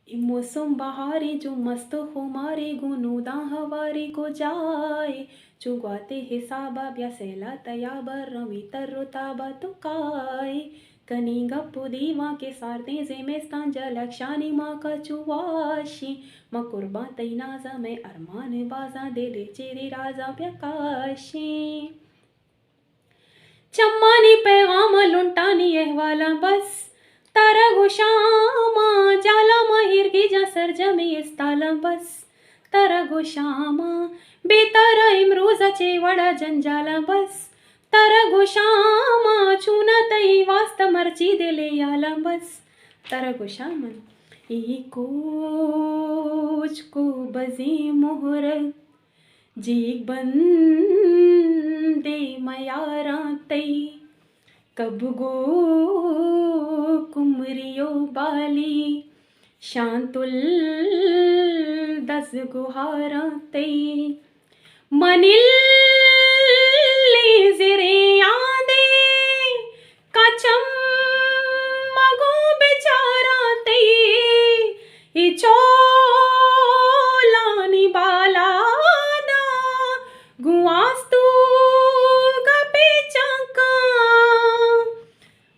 मौसम बहारी जो मस्त हो मारे गुनूदा हवारी को जाए चुगाते हिसाबा ब्यासेला तयाबर रमी तर्रो ताबा तो काय कनी गप्पु दीवा के सारते जेमेस्तान जलक्षानी माँ का चुवाशी माँ कुर्बा तैनाजा में अरमान बाजा दिले चेरी राजा प्यकाशी चम्मानी पैगाम लुंटानी अहवाला बस तारा गोशामा जाला माहिर की जा सरजमी इस्ताला बस तारा गोशामा बेतारा इमरोजाचे वडा जंजाला बस तारा गोशामा चुना तई वास्त मर्ची दिले याला बस तारा गोशामा ई कोच को बजी मोहर जीग बंदे मयारा तई कब गो कुमरियो बाली शांतुल दस गुहारा तई मनिल जिरे यादे कचम मगो बेचारा तई चोलानी बाला गुआस्तु गपे चका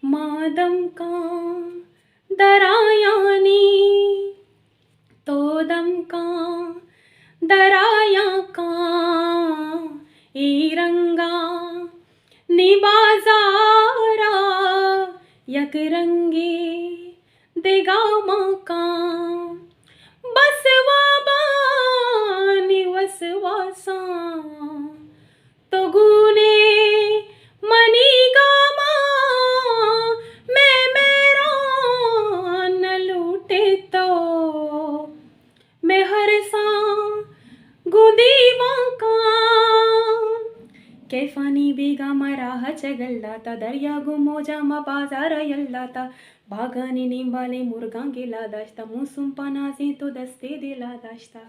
मादम का दरायानी तो दम का दराया का ई रंगा निबाजारा यक रंगे देगामा का बसवा बानी वसवासा तो गुने मनी गामा मैं मेरा न लूटे तो मैं हर सा गुदीवा का कैफानी बेगा मराह चगल्लाता दर्या गुमोजा मा बाजार यल्लाता बागानी निंबाले मुर्गा गेला दाश्ता मुसुम पनाजे तो दस्ते दिला दाश्ता।